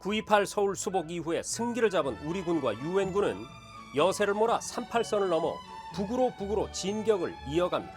9.28 서울 수복 이후에 승기를 잡은 우리군과 유엔군은 여세를 몰아 38선을 넘어 북으로 진격을 이어갑니다.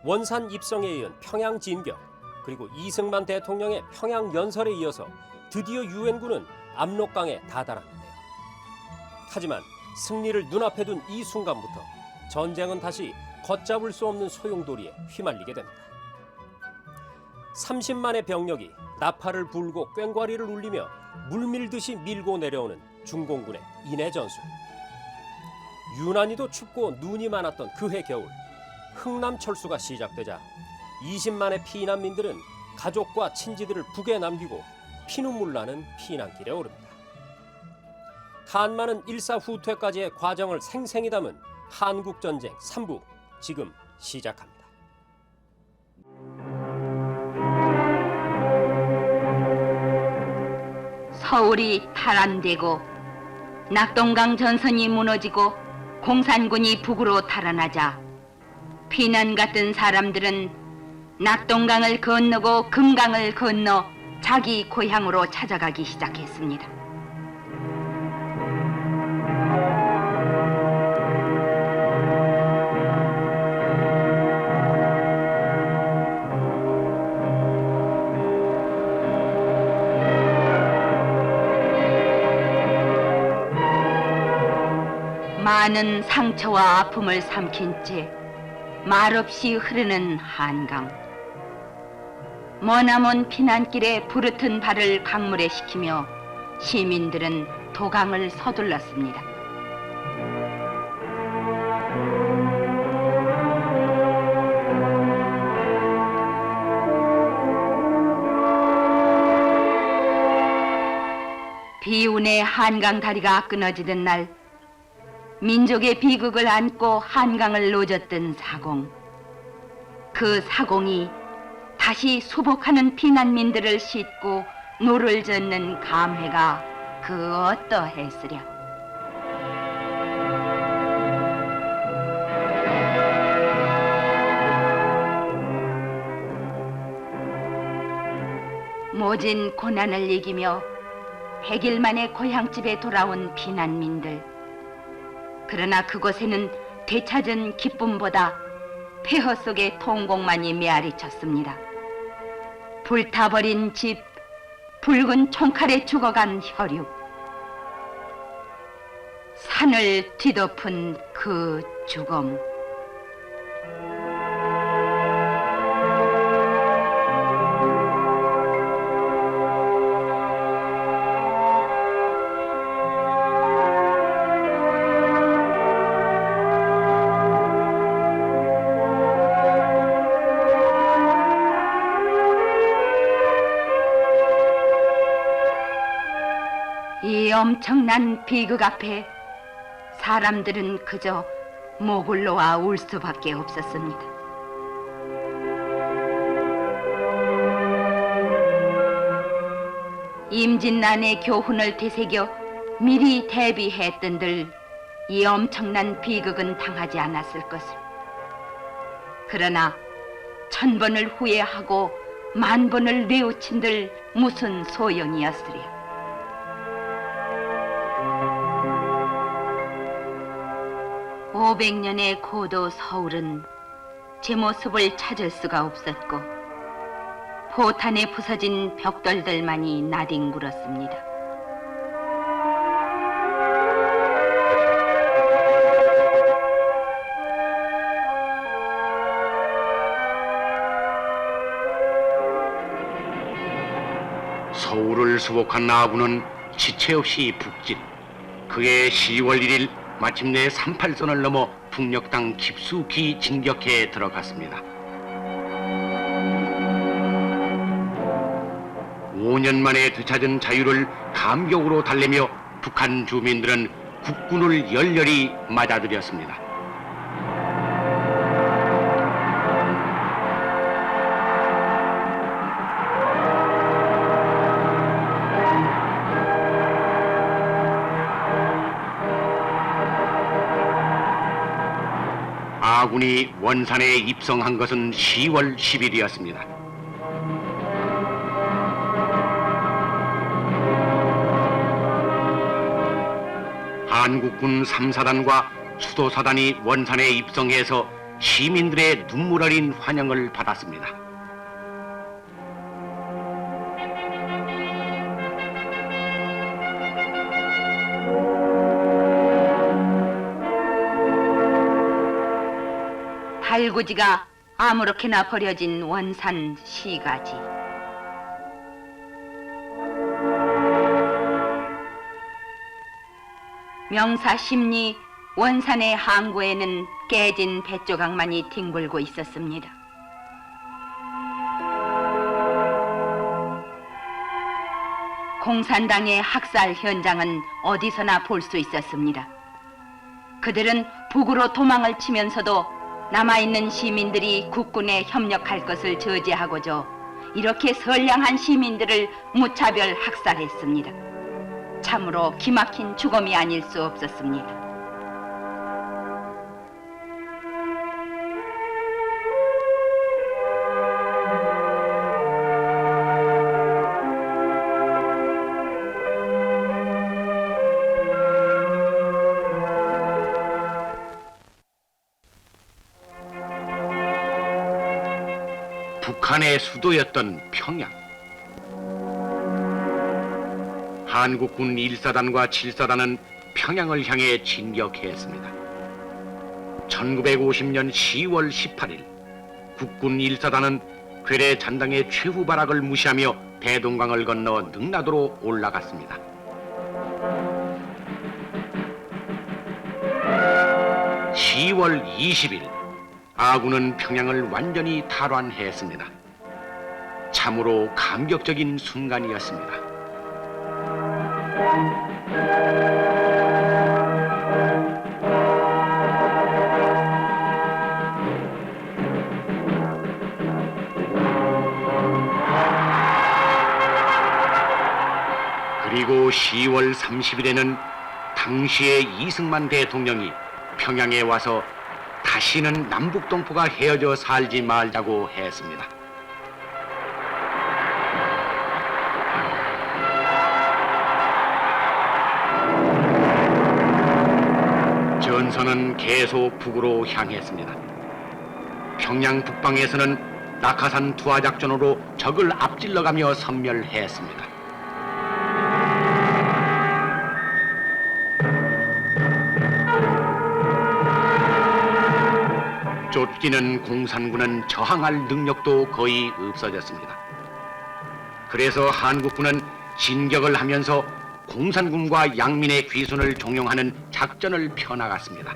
원산 입성에 이은 평양 진격, 그리고 이승만 대통령의 평양 연설에 이어서 드디어 유엔군은 압록강에 다다랐는데요. 하지만 승리를 눈앞에 둔 이 순간부터 전쟁은 다시 걷잡을 수 없는 소용돌이에 휘말리게 됩니다. 30만의 병력이 나팔을 불고 꽹과리를 울리며 물밀듯이 밀고 내려오는 중공군의 인해 전술. 유난히도 춥고 눈이 많았던 그해 겨울, 흥남철수가 시작되자 20만의 피난민들은 가족과 친지들을 북에 남기고 피눈물 나는 피난길에 오릅니다. 한만은 일사후퇴까지의 과정을 생생히 담은 한국전쟁 3부 지금 시작합니다. 서울이 탈환되고 낙동강 전선이 무너지고 공산군이 북으로 달아나자 피난 갔던 사람들은 낙동강을 건너고 금강을 건너 자기 고향으로 찾아가기 시작했습니다. 많은 상처와 아픔을 삼킨 채 말없이 흐르는 한강. 머나먼 피난길에 부르튼 발을 강물에 식히며 시민들은 도강을 서둘렀습니다. 비운의 한강 다리가 끊어지던 날, 민족의 비극을 안고 한강을 노졌던 사공. 그 사공이 다시 수복하는 피난민들을 싣고 노를 젓는 감회가 그 어떠했으랴. 모진 고난을 이기며 100일 만에 고향집에 돌아온 피난민들. 그러나 그곳에는 되찾은 기쁨보다 폐허 속의 통곡만이 메아리쳤습니다. 불타버린 집, 붉은 총칼에 죽어간 혈육, 산을 뒤덮은 그 죽음. 이 엄청난 비극 앞에 사람들은 그저 목을 놓아 울 수밖에 없었습니다. 임진난의 교훈을 되새겨 미리 대비했던들 이 엄청난 비극은 당하지 않았을 것을. 그러나 1000번을 후회하고 10,000번을 뉘우친들 무슨 소용이었으랴. (500년의) 고도 서울은 제 모습을 찾을 수가 없었고 포탄에 부서진 벽돌들만이 나뒹굴었습니다. 서울을 수복한 아군은 지체 없이 북진. 그해 10월 1일 마침내 38선을 넘어 북녘 땅 깊숙이 진격해 들어갔습니다. 5년 만에 되찾은 자유를 감격으로 달래며 북한 주민들은 국군을 열렬히 맞아들였습니다. 아군이 원산에 입성한 것은 10월 10일이었습니다. 한국군 3사단과 수도사단이 원산에 입성해서 시민들의 눈물 어린 환영을 받았습니다. 달구지가 아무렇게나 버려진 원산 시가지. 명사 십리 원산의 항구에는 깨진 뱃조각만이 뒹굴고 있었습니다. 공산당의 학살 현장은 어디서나 볼 수 있었습니다. 그들은 북으로 도망을 치면서도 남아있는 시민들이 국군에 협력할 것을 저지하고자 이렇게 선량한 시민들을 무차별 학살했습니다. 참으로 기막힌 죽음이 아닐 수 없었습니다. 북한의 수도였던 평양. 한국군 1사단과 7사단은 평양을 향해 진격했습니다. 1950년 10월 18일 국군 1사단은 괴뢰 잔당의 최후 발악을 무시하며 대동강을 건너 능라도로 올라갔습니다. (10월 20일) 아군은 평양을 완전히 탈환했습니다. 참으로 감격적인 순간이었습니다. 그리고 10월 30일에는 당시의 이승만 대통령이 평양에 와서 다시는 남북동포가 헤어져 살지 말자고 했습니다. 전선은 계속 북으로 향했습니다. 평양 북방에서는 낙하산 투하 작전으로 적을 앞질러가며 섬멸했습니다. 쫓기는 공산군은 저항할 능력도 거의 없어졌습니다. 그래서 한국군은 진격을 하면서 공산군과 양민의 귀순을 종용하는 작전을 펴나갔습니다.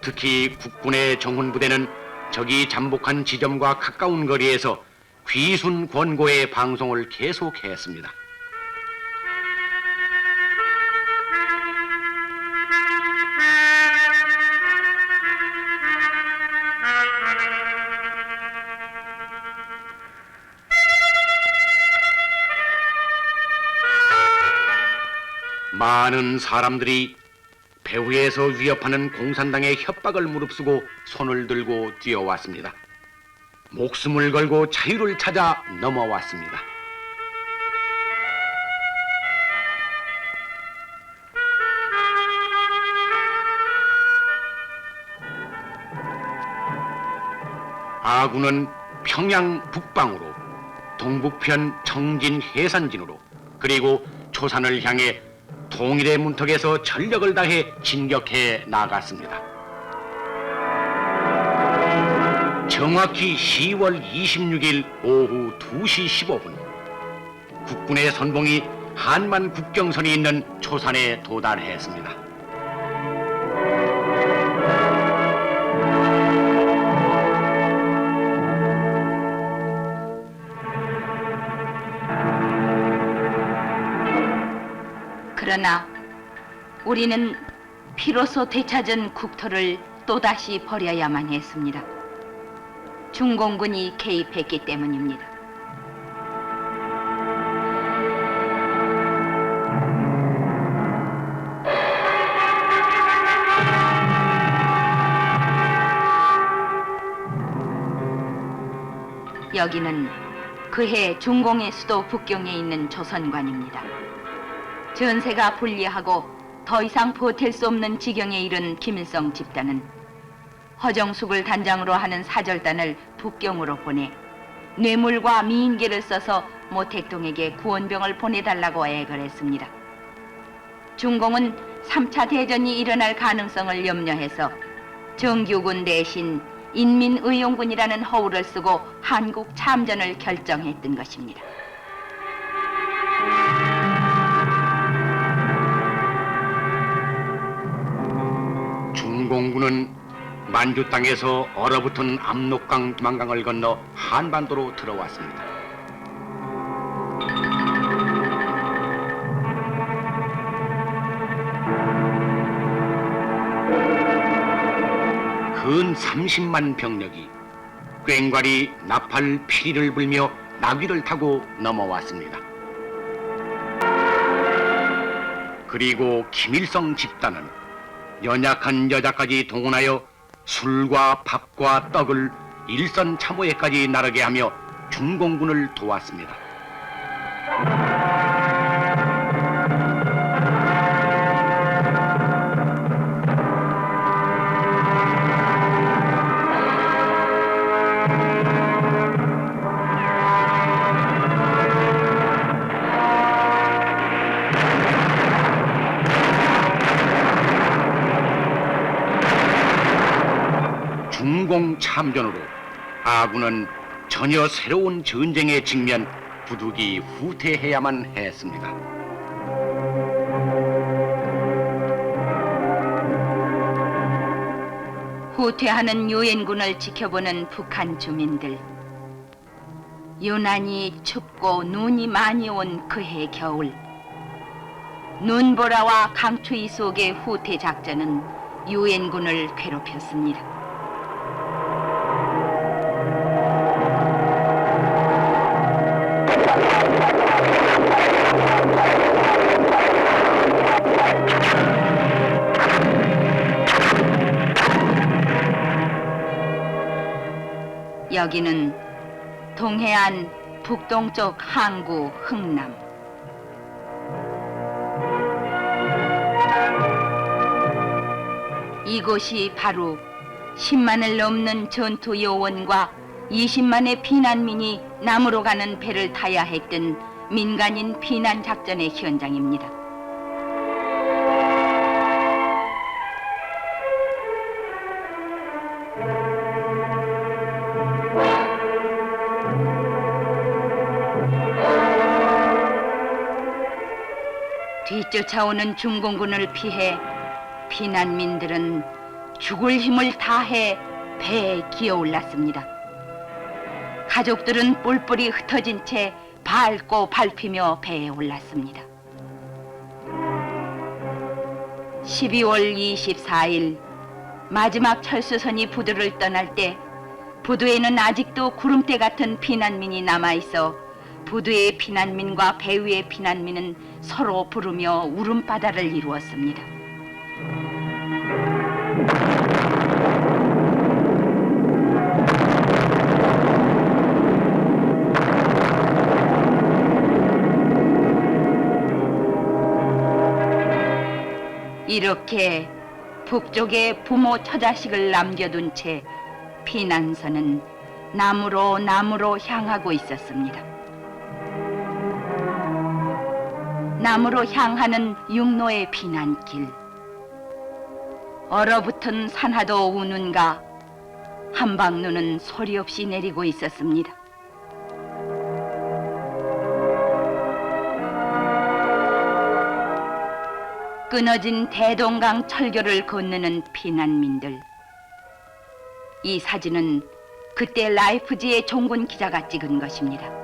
특히 국군의 정훈부대는 적이 잠복한 지점과 가까운 거리에서 귀순 권고의 방송을 계속했습니다. 많은 사람들이 배후에서 위협하는 공산당의 협박을 무릅쓰고 손을 들고 뛰어왔습니다. 목숨을 걸고 자유를 찾아 넘어왔습니다. 아군은 평양 북방으로, 동북편 청진 해산진으로, 그리고 초산을 향해 통일의 문턱에서 전력을 다해 진격해 나갔습니다. 정확히 10월 26일 오후 2시 15분 국군의 선봉이 한만 국경선이 있는 초산에 도달했습니다. 그러나 우리는 비로소 되찾은 국토를 또다시 버려야만 했습니다. 중공군이 개입했기 때문입니다. 여기는 그해 중공의 수도 북경에 있는 조선관입니다. 전세가 불리하고 더 이상 버틸 수 없는 지경에 이른 김일성 집단은 허정숙을 단장으로 하는 사절단을 북경으로 보내 뇌물과 미인계를 써서 모택동에게 구원병을 보내달라고 애걸 했습니다. 중공은 3차 대전이 일어날 가능성을 염려해서 정규군 대신 인민의용군이라는 허울을 쓰고 한국 참전을 결정했던 것입니다. 중공군은 만주 땅에서 얼어붙은 압록강 두만강을 건너 한반도로 들어왔습니다. 근 30만 병력이 꽹과리 나팔 피리를 불며 나귀를 타고 넘어왔습니다. 그리고 김일성 집단은 연약한 여자까지 동원하여 술과 밥과 떡을 일선 참호에까지 나르게 하며 중공군을 도왔습니다. 중공 참전으로 아군은 전혀 새로운 전쟁에 직면 부득이 후퇴해야만 했습니다. 후퇴하는 유엔군을 지켜보는 북한 주민들. 유난히 춥고 눈이 많이 온 그해 겨울, 눈보라와 강추위 속의 후퇴 작전은 유엔군을 괴롭혔습니다. 여기는 동해안 북동쪽 항구 흥남. 이곳이 바로 10만을 넘는 전투 요원과 20만의 피난민이 남으로 가는 배를 타야 했던 민간인 피난 작전의 현장입니다. 뒤쫓아오는 중공군을 피해 피난민들은 죽을 힘을 다해 배에 기어올랐습니다. 가족들은 뿔뿔이 흩어진 채 밟고 밟히며 배에 올랐습니다. 12월 24일 마지막 철수선이 부두를 떠날 때 부두에는 아직도 구름대 같은 피난민이 남아있어 부두의 피난민과 배 위의 피난민은 서로 부르며 울음바다를 이루었습니다. 이렇게 북쪽에 부모 처자식을 남겨둔 채 피난선은 남으로 향하고 있었습니다. 남으로 향하는 육로의 피난길. 얼어붙은 산화도 우는가 한방눈은 소리 없이 내리고 있었습니다. 끊어진 대동강 철교를 건너는 피난민들. 이 사진은 그때 라이프지의 종군 기자가 찍은 것입니다.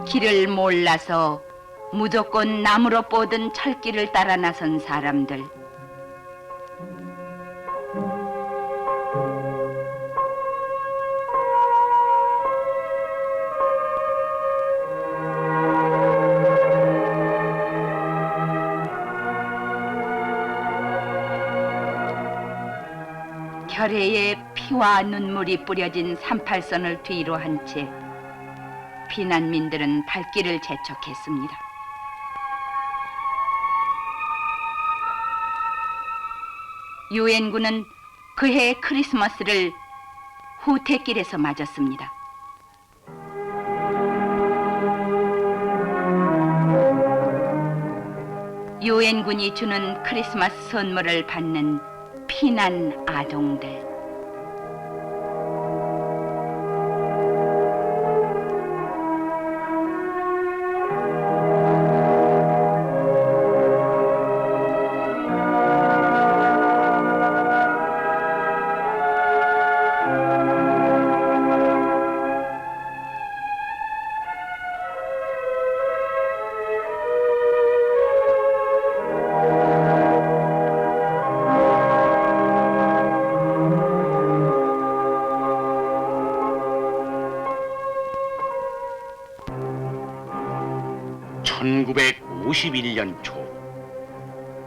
길을 몰라서 무조건 나무로 뻗은 철길을 따라 나선 사람들. 결의에 피와 눈물이 뿌려진 38선을 뒤로 한 채 피난민들은 발길을 재촉했습니다. 유엔군은 그해 크리스마스를 후퇴길에서 맞았습니다. 유엔군이 주는 크리스마스 선물을 받는 피난 아동들. (1951년) 초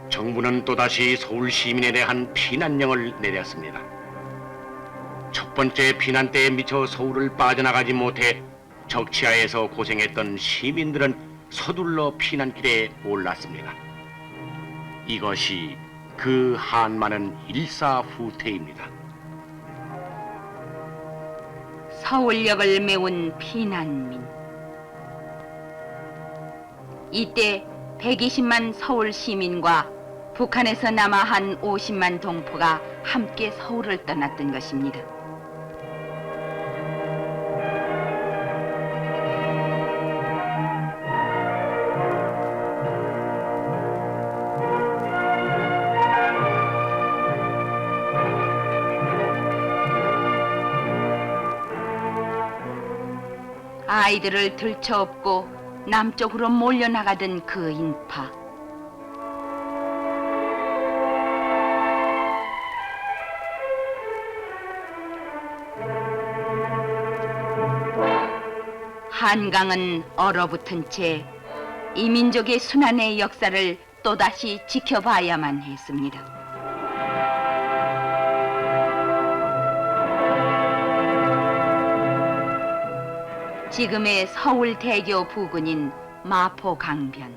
정부는 또다시 서울 시민에 대한 피난령을 내렸습니다. 첫 번째 피난 때에 미처 서울을 빠져나가지 못해 적치하에서 고생했던 시민들은 서둘러 피난길에 올랐습니다. 이것이 그 한많은 일사후퇴입니다. 서울역을 메운 피난민. 이때 120만 서울 시민과 북한에서 남아한 50만 동포가 함께 서울을 떠났던 것입니다. 아이들을 들쳐업고 남쪽으로 몰려나가던 그 인파. 한강은 얼어붙은 채 이민족의 순환의 역사를 또다시 지켜봐야만 했습니다. 지금의 서울대교 부근인 마포강변.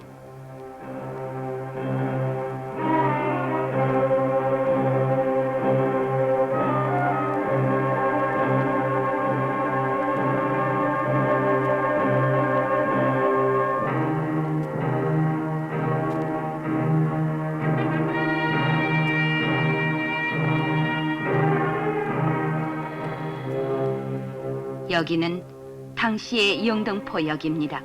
여기는 당시의 영등포역입니다.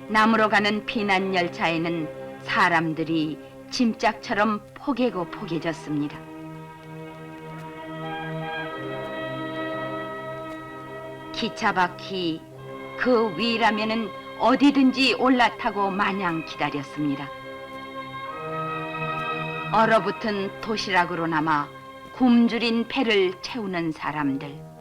남으로 가는 피난열차에는 사람들이 짐짝처럼 포개고 포개졌습니다. 기차 바퀴 그 위라면은 어디든지 올라타고 마냥 기다렸습니다. 얼어붙은 도시락으로 남아 굶주린 배를 채우는 사람들.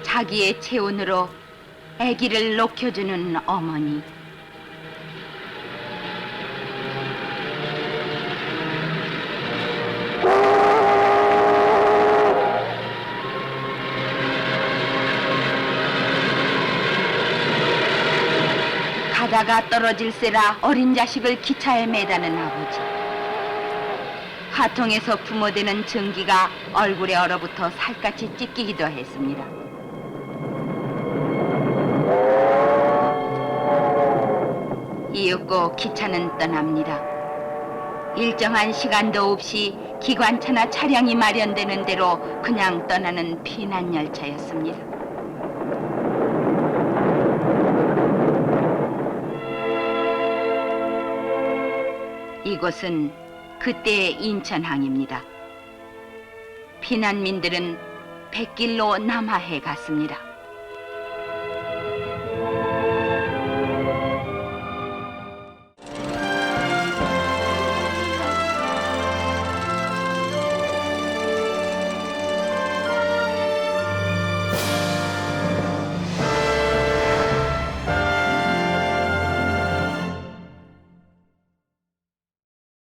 자기의 체온으로 아기를 녹여주는 어머니. 가다가 떨어질세라 어린 자식을 기차에 매다는 아버지. 하통에서 부모되는 전기가 얼굴에 얼어붙어 살갗이 찢기기도 했습니다. 이윽고 기차는 떠납니다. 일정한 시간도 없이 기관차나 차량이 마련되는 대로 그냥 떠나는 피난열차였습니다. 이곳은 그때의 인천항입니다. 피난민들은 백길로 남하해 갔습니다.